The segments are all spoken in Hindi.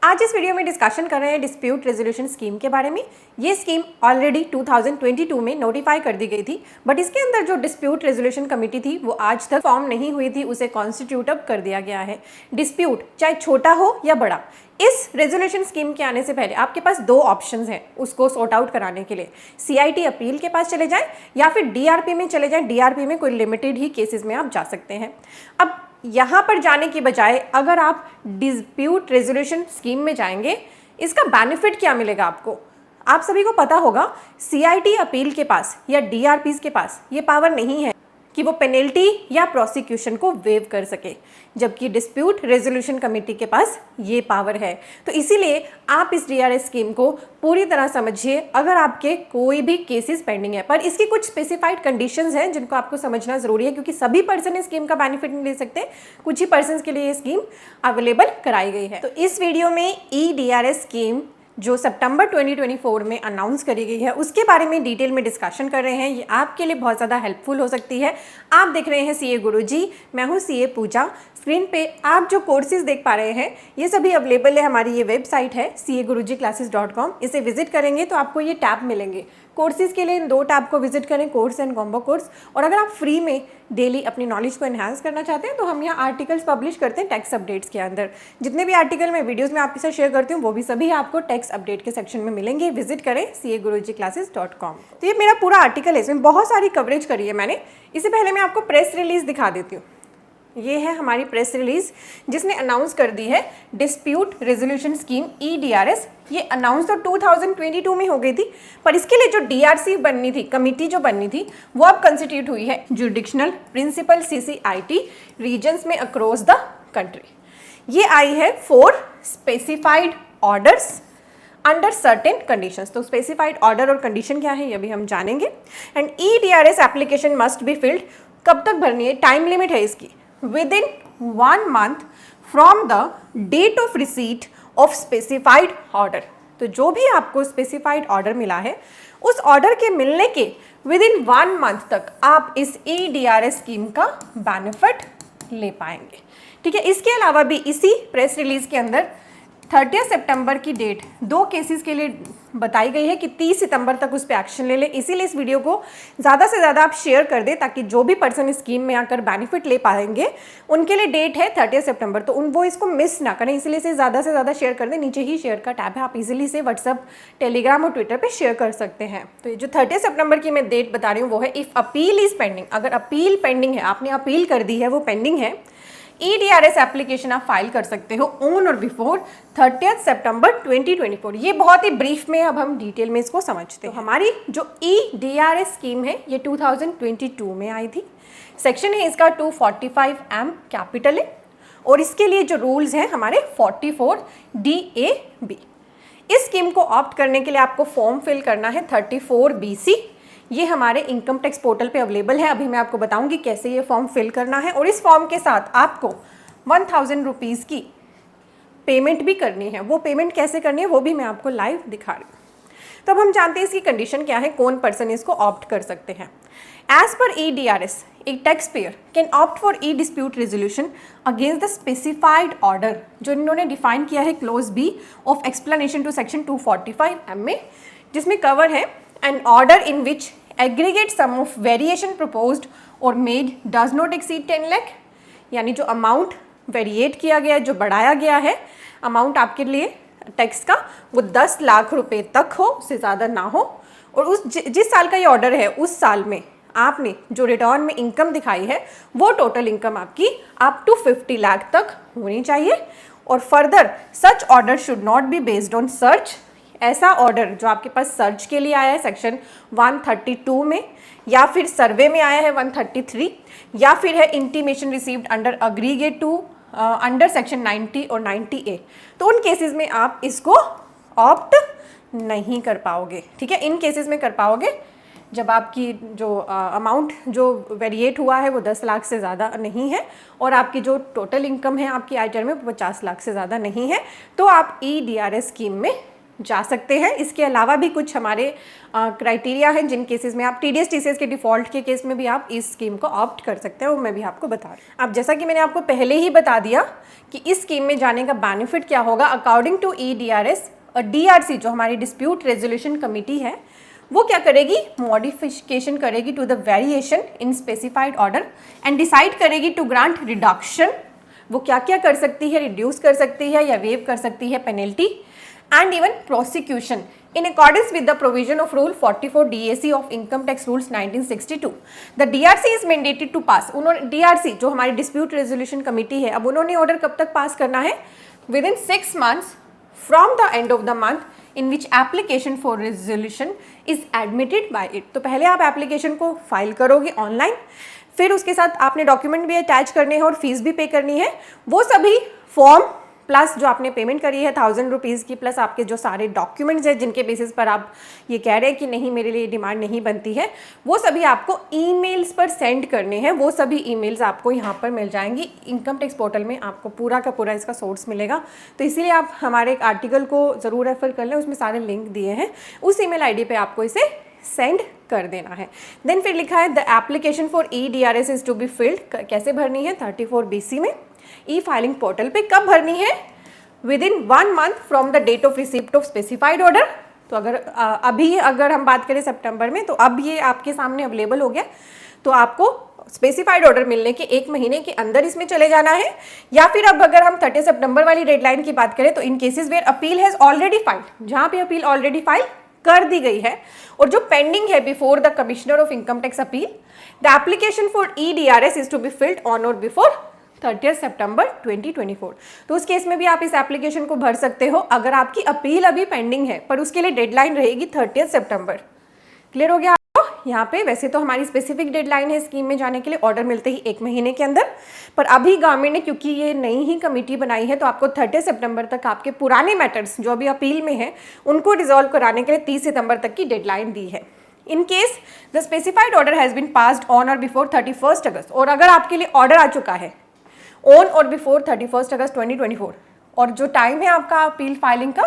आज इस वीडियो में डिस्कशन कर रहे हैं डिस्प्यूट रेजोल्यूशन स्कीम के बारे में। ये स्कीम ऑलरेडी 2022 में नोटिफाई कर दी गई थी, बट इसके अंदर जो डिस्प्यूट रेजोल्यूशन कमेटी थी वो आज तक फॉर्म नहीं हुई थी, उसे कॉन्स्टिट्यूट अप कर दिया गया है। डिस्प्यूट चाहे छोटा हो या बड़ा, इस रेजोल्यूशन स्कीम के आने से पहले आपके पास दो ऑप्शंस हैं उसको सॉर्ट आउट कराने के लिए। सीआईटी अपील के पास चले जाएं या फिर डीआरपी में चले जाएं। डीआरपी में कोई लिमिटेड ही केसेस में आप जा सकते हैं। अब यहाँ पर जाने की बजाय अगर आप डिस्प्यूट रेजोल्यूशन स्कीम में जाएंगे, इसका बेनिफिट क्या मिलेगा आपको? आप सभी को पता होगा सीआईटी अपील के पास या डीआरपीज के पास ये पावर नहीं है कि वो पेनल्टी या प्रोसिक्यूशन को वेव कर सके, जबकि डिस्प्यूट रेजोल्यूशन कमेटी के पास ये पावर है। तो इसीलिए आप इस डीआरएस स्कीम को पूरी तरह समझिए अगर आपके कोई भी केसेस पेंडिंग है। पर इसकी कुछ स्पेसिफाइड कंडीशंस हैं जिनको आपको समझना जरूरी है, क्योंकि सभी पर्सन इस स्कीम का बेनिफिट नहीं ले सकते, कुछ ही पर्सन के लिए ये स्कीम अवेलेबल कराई गई है। तो इस वीडियो में ई डीआरएस स्कीम जो सितंबर 2024 में अनाउंस करी गई है उसके बारे में डिटेल में डिस्कशन कर रहे हैं। ये आपके लिए बहुत ज़्यादा हेल्पफुल हो सकती है। आप देख रहे हैं सीए गुरुजी, मैं हूँ सीए पूजा। स्क्रीन पे आप जो कोर्सेज देख पा रहे हैं ये सभी अवेलेबल है। हमारी ये वेबसाइट है cagurujiclasses.com। इसे विजिट करेंगे तो आपको ये टैब मिलेंगे। कोर्सेज के लिए इन दो टैब को विजिट करें, कोर्स एंड कॉम्बो कोर्स। और अगर आप फ्री में डेली अपनी नॉलेज को एनहांस करना चाहते हैं तो हम यहाँ आर्टिकल्स पब्लिश करते हैं टेक्स्ट अपडेट्स के अंदर। जितने भी आर्टिकल मैं वीडियोस में आपके साथ शेयर करती हूँ वो भी सभी आपको टेक्स्ट अपडेट के सेक्शन में मिलेंगे। विजिट करें cagurujiclasses.com। तो ये मेरा पूरा आर्टिकल है, इसमें बहुत सारी कवरेज करी है मैंने। इससे पहले मैं आपको प्रेस रिलीज दिखा देती हूँ। ये है हमारी प्रेस रिलीज जिसने अनाउंस कर दी है डिस्प्यूट रेजोल्यूशन स्कीम ई डीआरएस। ये अनाउंस तो 2022 में हो गई थी, पर इसके लिए जो डीआरसी बननी थी, कमिटी जो बननी थी, वो अब कंस्टिट्यूट हुई है जुडिक्शनल प्रिंसिपल सीसीआईटी रीजन्स में अक्रॉस द कंट्री। ये आई है for specified orders under certain conditions. तो स्पेसिफाइड ऑर्डर और कंडीशन क्या है ये भी हम जानेंगे। And E DRS application must be filled, कब तक भरनी है, टाइम लिमिट है इसकी, within 1 month from the date of receipt of specified order। तो जो भी आपको स्पेसिफाइड ऑर्डर मिला है उस ऑर्डर के मिलने के विदिन 1 मंथ तक आप इस ई डीआरएस स्कीम का बेनिफिट ले पाएंगे। ठीक है, इसके अलावा भी इसी प्रेस रिलीज के अंदर 30 सितंबर की डेट दो केसेस के लिए बताई गई है कि 30 सितंबर तक उस पर एक्शन ले ले। इसीलिए इस वीडियो को ज़्यादा से ज़्यादा आप शेयर कर दें ताकि जो भी पर्सन इस स्कीम में आकर बेनिफिट ले पाएंगे उनके लिए डेट है 30 सितंबर, तो वो इसको मिस ना करें। इसलिए इसे ज़्यादा से ज़्यादा शेयर कर दें। नीचे ही शेयर का टैब है, आप इजीली से व्हाट्सअप, टेलीग्राम और ट्विटर पर शेयर कर सकते हैं। तो ये जो 30 सितंबर की मैं डेट बता रही हूँ वो है इफ़ अपील इज़ पेंडिंग। अगर अपील पेंडिंग है, आपने अपील कर दी है, वो पेंडिंग है, ई डीआरएस एप्लीकेशन आप फाइल कर सकते हो ऑन और बिफोर 30 सितंबर 2024। ये बहुत ही ब्रीफ में अब हम डिटेल में इसको समझते हैं। तो हमारी जो ई डीआरएस स्कीम है ये 2022 में आई थी। सेक्शन है इसका 245M कैपिटल है और इसके लिए जो रूल्स हैं हमारे 44DAB। इस स्कीम को ऑप्ट करने के लिए आपको फॉर्म फिल करना है 34BC। ये हमारे इनकम टैक्स पोर्टल पे अवेलेबल है। अभी मैं आपको बताऊंगी कैसे ये फॉर्म फिल करना है। और इस फॉर्म के साथ आपको 1000 रुपीज़ की पेमेंट भी करनी है। वो पेमेंट कैसे करनी है वो भी मैं आपको लाइव दिखा रही हूँ। तो अब हम जानते हैं इसकी कंडीशन क्या है, कौन पर्सन इसको ऑप्ट कर सकते हैं। As per e DRS a taxpayer can opt for e dispute resolution against the specified order, जो इन्होंने डिफाइन किया है clause b of explanation to section 245M में, जिसमें कवर है an order in which aggregate sum of variation proposed or made does not exceed 10 lakh. यानी जो अमाउंट वेरिएट किया गया है, जो बढ़ाया गया है अमाउंट आपके लिए टैक्स का, वो 10 लाख रुपए तक हो, उससे ज़्यादा ना हो। और उस जिस साल का ये ऑर्डर है उस साल में आपने जो रिटर्न में इनकम दिखाई है वो टोटल इनकम आपकी अप टू 50 लाख तक होनी चाहिए। और further such order should not be based on search. ऐसा ऑर्डर जो आपके पास सर्च के लिए आया है सेक्शन 132 में, या फिर सर्वे में आया है 133, या फिर है intimation received under aggregate two under section 90 और 90A, तो उन केसेस में आप इसको ऑप्ट नहीं कर पाओगे। ठीक है, इन केसेस में कर पाओगे जब आपकी जो अमाउंट जो वेरिएट हुआ है वो 10 लाख से ज़्यादा नहीं है और आपकी जो टोटल इनकम है आपकी आइटम में 50 लाख से ज़्यादा नहीं है, तो आप ई डीआरएस स्कीम में जा सकते हैं। इसके अलावा भी कुछ हमारे क्राइटेरिया हैं जिन केसेस में आप TDS TCS के डिफ़ॉल्ट के केस में भी आप इस स्कीम को ऑप्ट कर सकते हैं, वो मैं भी आपको बता रही हूँ। अब जैसा कि मैंने आपको पहले ही बता दिया कि इस स्कीम में जाने का बेनिफिट क्या होगा, अकॉर्डिंग टू EDRS और DRC जो हमारी डिस्प्यूट रेजोल्यूशन कमेटी है वो क्या करेगी, मॉडिफिकेशन करेगी to the variation in specified order and decide करेगी टू ग्रांट रिडक्शन। वो क्या क्या कर सकती है, रिड्यूस कर सकती है या वेव कर सकती है penalty, and even prosecution in accordance with the provision of Rule 44 DAC of Income Tax Rules 1962. The DRC is mandated to pass. उन्होंने DRC जो हमारी डिस्प्यूट रेजोल्यूशन कमेटी है, अब उन्होंने ऑर्डर कब तक पास करना है, with in 6 months from the end of the month in which application for resolution is admitted by it. तो पहले आप एप्लीकेशन को फाइल करोगे ऑनलाइन, फिर उसके साथ आपने डॉक्यूमेंट भी अटैच करने हैं और फीस भी पे करनी है। वो सभी फॉर्म प्लस जो आपने पेमेंट करी है 1000 रुपीज़ की, प्लस आपके जो सारे डॉक्यूमेंट्स हैं जिनके बेसिस पर आप ये कह रहे हैं कि नहीं मेरे लिए डिमांड नहीं बनती है, वो सभी आपको ईमेल्स पर सेंड करने हैं। वो सभी ईमेल्स आपको यहाँ पर मिल जाएंगी इनकम टैक्स पोर्टल में, आपको पूरा का पूरा इसका सोर्स मिलेगा। तो इसीलिए आप हमारे एक आर्टिकल को ज़रूर रेफर कर लें, उसमें सारे लिंक दिए हैं, उस ईमेल ID पे आपको इसे सेंड कर देना है। देन फिर लिखा है the application for EDRS is to be filed, कैसे भरनी है, 34 BC में E-फाइलिंग पोर्टल पे। कब भरनी है, within 1 month from the date of receipt of specified order. तो अगर हम बात करें सितंबर में, तो अब ये आपके सामने अवेलेबल हो गया, तो आपको स्पेसिफाइड ऑर्डर मिलने के 1 महीने के अंदर इसमें चले जाना है। या फिर अब अगर हम 30 सितंबर वाली डेडलाइन की बात करें, तो इन cases where appeal has already filed, जहाँ पे अपील ऑलरेडी फाइल कर दी गई है और जो पेंडिंग है before the commissioner of income tax appeal, the application for EDRS is to be filed on or before 30 सितंबर 2024। तो उस केस में भी आप इस एप्लीकेशन को भर सकते हो अगर आपकी अपील अभी पेंडिंग है, पर उसके लिए डेडलाइन रहेगी 30 सितंबर। क्लियर हो गया आपको? यहाँ पे वैसे तो हमारी स्पेसिफिक डेडलाइन है स्कीम में जाने के लिए ऑर्डर मिलते ही 1 महीने के अंदर, पर अभी गवर्नमेंट ने क्योंकि ये नई ही कमेटी बनाई है, तो आपको 30 सितंबर तक आपके पुराने मैटर्स जो अभी अपील में हैं उनको रिजॉल्व कराने के लिए 30 सितंबर तक की डेडलाइन दी है। In case the specified order has been passed on or before 31 August, और अगर आपके लिए ऑर्डर आ चुका है ऑन और बिफोर 31 अगस्त 2024 और जो टाइम है आपका अपील फाइलिंग का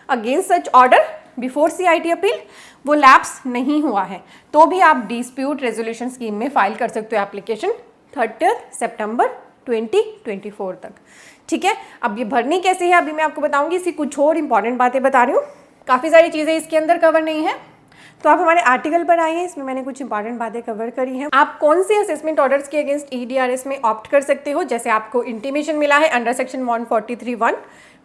against such order before CIT appeal वो लैप्स नहीं हुआ है, तो भी आप डिस्प्यूट रेजोल्यूशन स्कीम में फाइल कर सकते हो एप्लीकेशन 30 सितंबर 2024 तक। ठीक है, अब ये भरनी कैसे है अभी मैं आपको बताऊंगी। इसी कुछ और इंपॉर्टेंट बातें बता रही हूँ, काफ़ी सारी चीज़ें इसके अंदर कवर नहीं है, तो आप हमारे आर्टिकल पर आइए, इसमें मैंने कुछ इंपॉर्टेंट बातें कवर करी हैं। आप कौन सी असेसमेंट ऑर्डर्स के अगेंस्ट EDRS में ऑप्ट कर सकते हो, जैसे आपको इंटीमेशन मिला है under section 143(1)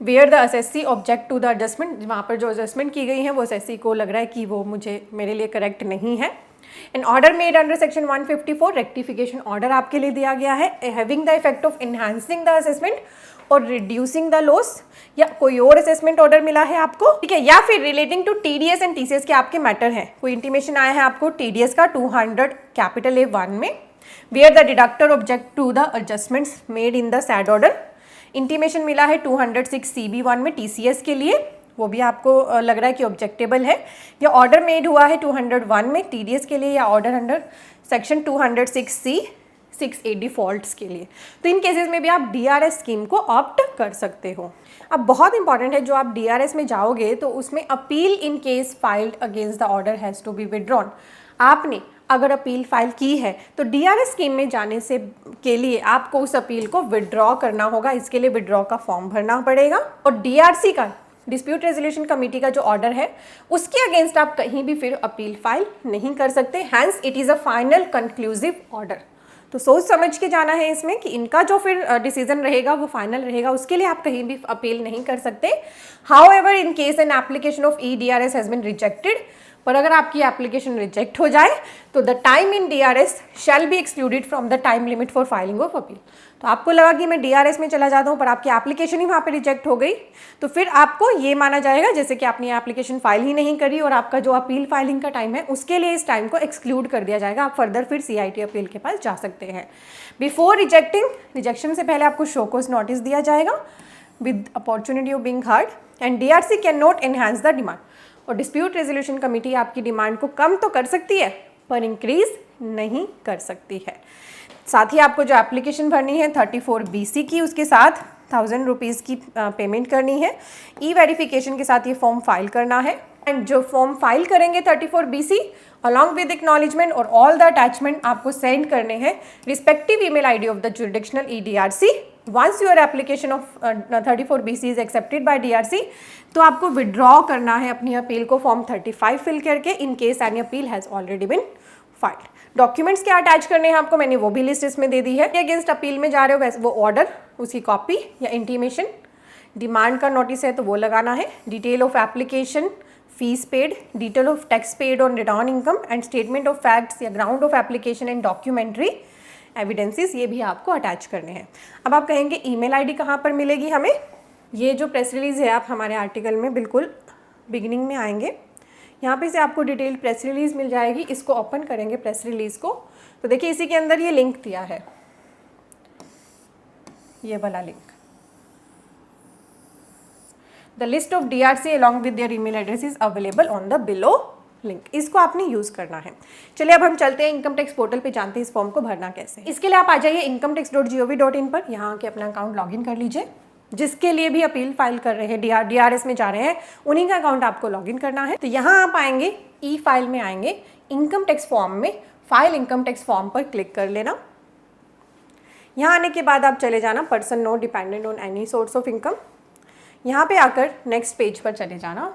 where the assessee object to the adjustment, वहाँ पर जो एडजस्टमेंट की गई है वो असेसी को लग रहा है कि वो मेरे लिए करेक्ट नहीं है। An order made under section 154 rectification order आपके लिए दिया गया है, having the effect of enhancing the assessment or reducing the loss, या कोई और असेसमेंट ऑर्डर मिला है आपको, ठीक है, या फिर relating to TDS and TCS के आपके मैटर हैं। कोई इंटीमेशन आया है आपको TDS का 200(a)(1) में, where the deductor object to the adjustments made in the said order. Intimation मिला है 206(c)(b)(1) में TCS के लिए, वो भी आपको लग रहा है कि ऑब्जेक्टेबल है, या ऑर्डर मेड हुआ है 201 में TDS के लिए, या order under section 206(c)(6) defaults के लिए। तो इन केसेस में भी आप DRS स्कीम को ऑप्ट कर सकते हो। अब बहुत इंपॉर्टेंट है, जो आप DRS में जाओगे तो उसमें appeal in case filed against the order has to be withdrawn. आपने अगर अपील फाइल की है तो DRS स्कीम में जाने से के लिए आपको उस अपील को विड्रॉ करना होगा, इसके लिए विड्रॉ का फॉर्म भरना पड़ेगा। और DRC का डिस्प्यूट रेजोल्यूशन कमेटी का जो ऑर्डर है उसके अगेंस्ट आप कहीं भी फिर अपील फाइल नहीं कर सकते, hence it is a final conclusive order. तो सोच समझ के जाना है इसमें कि इनका जो फिर डिसीजन रहेगा वो फाइनल रहेगा, उसके लिए आप कहीं भी अपील नहीं कर सकते। However in case an application of EDRS has been rejected, पर अगर आपकी एप्लीकेशन रिजेक्ट हो जाए तो the time in DRS shall be excluded from the time limit for filing of appeal. तो आपको लगा कि मैं DRS में चला जाता हूँ पर आपकी एप्लीकेशन ही वहाँ पे रिजेक्ट हो गई, तो फिर आपको ये माना जाएगा जैसे कि आपने एप्लीकेशन फाइल ही नहीं करी और आपका जो अपील फाइलिंग का टाइम है उसके लिए इस टाइम को एक्सक्लूड कर दिया जाएगा। आप फर्दर फिर CIT अपील के पास जा सकते हैं। बिफोर रिजेक्टिंग, रिजेक्शन से पहले आपको शो कॉज नोटिस दिया जाएगा with opportunity of being heard, and DRC can not enhance the demand. और डिस्प्यूट रेजोल्यूशन कमेटी आपकी डिमांड को कम तो कर सकती है पर इंक्रीज नहीं कर सकती है। साथ ही आपको जो एप्लीकेशन भरनी है 34 BC की, उसके साथ 1000 रुपीज़ की पेमेंट करनी है। ई वेरिफिकेशन के साथ ये फॉर्म फाइल करना है एंड जो फॉर्म फाइल करेंगे 34BC अलॉन्ग विद एक्नॉलेजमेंट और ऑल द अटैचमेंट आपको सेंड करने हैं respective email ID of the jurisdictional EDRC। Once your application of 34BC is accepted by DRC, तो आपको विड्रॉ करना है अपनी अपील को फॉर्म 35 फिल करके in case any appeal has already been filed. Documents क्या अटैच करने हैं आपको, मैंने वो भी लिस्ट इसमें दे दी है। अगेंस्ट अपील में जा रहे हो वैसे वो ऑर्डर, उसकी कॉपी या इंटीमेशन, डिमांड का नोटिस है तो वो लगाना है, detail of application, fees paid, detail of tax paid on return income and statement of facts या ground of application and documentary evidences, ये भी आपको अटैच करने हैं। अब आप कहेंगे ईमेल आईडी कहाँ पर मिलेगी हमें। ये जो प्रेस रिलीज़ है आप हमारे आर्टिकल में बिल्कुल बिगिनिंग में आएंगे, यहाँ पे से आपको डिटेल प्रेस रिलीज़ मिल जाएगी। इसको ओपन करेंगे प्रेस रिलीज़ को, तो देखिए इसी के अंदर ये लिंक दिया है, ये वाला link, the list of DRC along with their email address is available on the below link. इसको आपने यूज़ करना है। चलिए अब हम चलते हैं इनकम टैक्स पोर्टल पे, जानते हैं इस फॉर्म को भरना कैसे। इसके लिए आप आ जाइए incometax.gov.in पर, यहाँ के अपना अकाउंट लॉगिन कर लीजिए। जिसके लिए भी अपील फाइल कर रहे हैं, DRS में जा रहे हैं, उन्हीं का अकाउंट आपको लॉगिन करना है। तो यहाँ आप आएंगे, ई फाइल में आएंगे, इनकम टैक्स फॉर्म में फाइल इनकम टैक्स फॉर्म पर क्लिक कर लेना। यहाँ आने के बाद आप चले जाना person not dependent on any source of income, यहाँ पे आकर नेक्स्ट पेज पर चले जाना।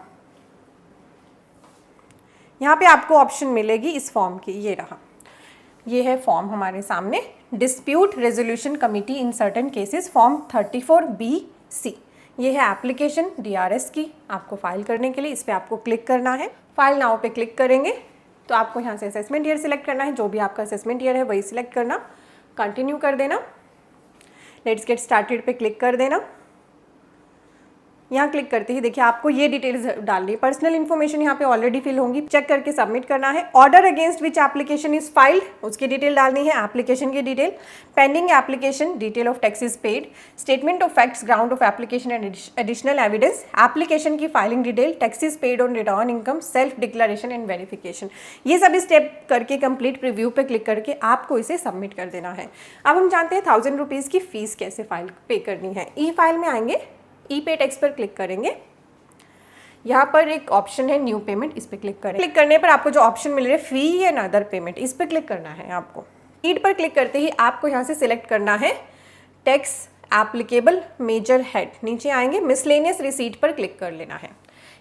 यहाँ पे आपको ऑप्शन मिलेगी इस फॉर्म की, ये रहा, ये है फॉर्म हमारे सामने, dispute resolution committee in certain cases form 34BC। ये है एप्लीकेशन DRS की आपको फाइल करने के लिए, इस पर आपको क्लिक करना है। फाइल नाउ पे क्लिक करेंगे तो आपको यहाँ से असेसमेंट ईयर सिलेक्ट करना है, जो भी आपका असेसमेंट ईयर है वही सिलेक्ट करना, कंटिन्यू कर देना, लेट्स गेट स्टार्टेड पे क्लिक कर देना। यहाँ क्लिक करते ही देखिए आपको ये डिटेल्स डालनी है, पर्सनल इन्फॉर्मेशन यहाँ पे ऑलरेडी फिल होंगी, चेक करके सबमिट करना है। Order against which application is filed, उसकी डिटेल डालनी है, एप्लीकेशन की detail, pending application, detail of taxes paid, statement of facts, ground of application and additional evidence, application की filing detail, taxes paid on return income, self declaration and verification. ये सभी स्टेप करके कंप्लीट प्रीव्यू पे क्लिक करके आपको इसे सबमिट कर देना है। अब हम जानते हैं 1000 रुपीज़ की फीस कैसे फाइल पे करनी है। ई फाइल में आएंगे, ई पे टैक्स पर क्लिक करेंगे, यहाँ पर एक ऑप्शन है न्यू पेमेंट, इस पर क्लिक करें। क्लिक करने पर आपको जो ऑप्शन मिल रहा है फी एंड अदर पेमेंट, इस पर क्लिक करना है आपको। नीड पर क्लिक करते ही आपको यहाँ से सिलेक्ट करना है टैक्स एप्लीकेबल मेजर हेड, नीचे आएंगे मिसलेनियस रिसीट पर क्लिक कर लेना है।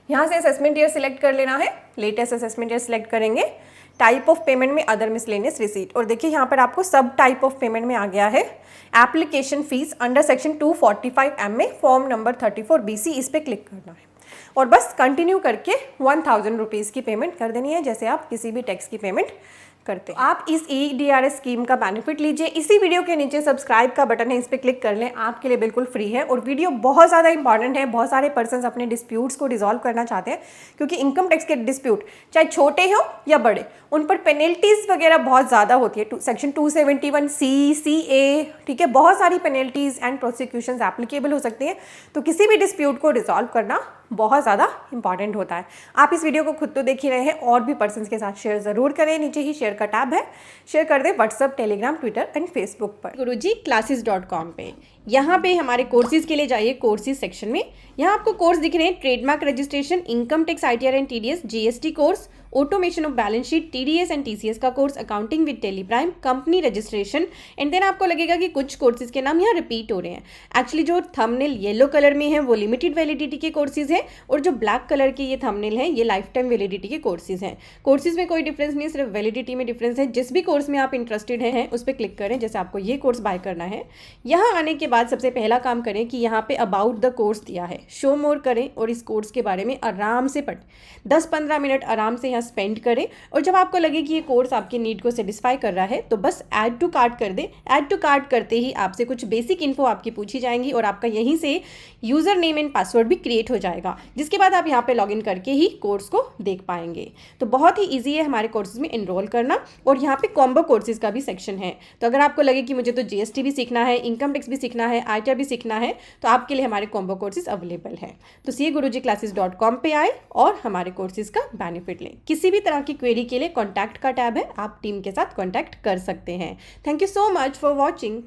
यहाँ से असेसमेंट ईयर सिलेक्ट कर लेना है, लेटेस्ट असेसमेंट ईयर सिलेक्ट करेंगे, टाइप ऑफ पेमेंट में अदर मिसलेनियस रिसीट, और देखिए यहाँ पर आपको सब टाइप ऑफ पेमेंट में आ गया है application fees under section 245M में फॉर्म नंबर 34BC, इस पर क्लिक करना है और बस कंटिन्यू करके 1000 रुपीज़ की पेमेंट कर देनी है, जैसे आप किसी भी टैक्स की पेमेंट करते हैं। आप इस EDRS स्कीम का बेनिफिट लीजिए। इसी वीडियो के नीचे सब्सक्राइब का बटन है, इस पर क्लिक कर लें, आपके लिए बिल्कुल फ्री है और वीडियो बहुत ज़्यादा इंपॉर्टेंट है। बहुत सारे पर्सन्स अपने डिस्प्यूट्स को रिजॉल्व करना चाहते हैं, क्योंकि इनकम टैक्स के डिस्प्यूट चाहे छोटे हो या बड़े, उन पर पेनल्टीज़ वगैरह बहुत ज़्यादा होती है, सेक्शन 271C, CA, ठीक है, बहुत सारी पेनल्टीज़ एंड प्रोसिक्यूशंस एप्लीकेबल हो सकती हैं। तो किसी भी डिस्प्यूट को रिजॉल्व करना बहुत ज़्यादा इंपॉर्टेंट होता है। आप इस वीडियो को खुद तो देख ही रहे हैं, और भी पर्सन्स के साथ शेयर ज़रूर करें, नीचे ही शेयर का टैब है, शेयर कर दें WhatsApp, Telegram, Twitter and Facebook पर। गुरुजी क्लासेस.com पे, यहाँ पे हमारे कोर्सेज के लिए जाइए, कोर्सेज सेक्शन में यहाँ आपको कोर्स दिख रहे हैं, trademark registration, income tax, ITR and TDS, GST course, automation of balance sheet, TDS and TCS का course, accounting with Tally Prime, company registration, and then आपको लगेगा कि कुछ कोर्सेज के नाम यहाँ रिपीट हो रहे हैं। एक्चुअली जो थंबनेल येलो कलर में है वो लिमिटेड वैलिडिटी के कोर्सेज हैं, और जो ब्लैक कलर की ये थंबनेल है ये लाइफ टाइम वैलिडिटी के कोर्सेज हैं। कोर्सेज में कोई डिफरेंस नहीं, सिर्फ वैलिडिटी में डिफरेंस है। जिस भी कोर्स में आप इंटरेस्टेड हैं उस पर क्लिक करें, जैसे आपको ये कोर्स बाय करना है। यहाँ आने के बाद सबसे पहला काम करें कि यहाँ पे अबाउट द कोर्स दिया है, शो मोर करें और इस कोर्स के बारे में आराम से पढ़ें, 10-15 मिनट आराम से यहाँ स्पेंड करें, और जब आपको लगे कि ये कोर्स आपकी नीड को सेटिस्फाई कर रहा है तो बस ऐड टू कार्ट कर दें। ऐड टू कार्ट करते ही आपसे कुछ बेसिक इन्फो आपकी पूछी जाएंगी और आपका यहीं से यूज़र नेम एंड पासवर्ड भी क्रिएट हो जाएगा, जिसके बाद आप यहाँ पे लॉगिन करके ही कोर्स को देख पाएंगे। तो बहुत ही ईजी है हमारे कोर्सेज में इनरोल करना, और यहाँ पे कॉम्बो कोर्सेज का भी सेक्शन है। तो अगर आपको लगे कि मुझे तो GST भी सीखना है, इनकम टैक्स भी सीखना है, ITR भी सीखना है, तो आपके लिए हमारे कॉम्बो कोर्सेज अवेलेबल है। तो CA-Guruji-Classes.com पे आए और हमारे कोर्सेज का बेनिफिट लें। किसी भी तरह की क्वेरी के लिए कॉन्टैक्ट का टैब है, आप टीम के साथ कॉन्टैक्ट कर सकते हैं। Thank you so much for watching.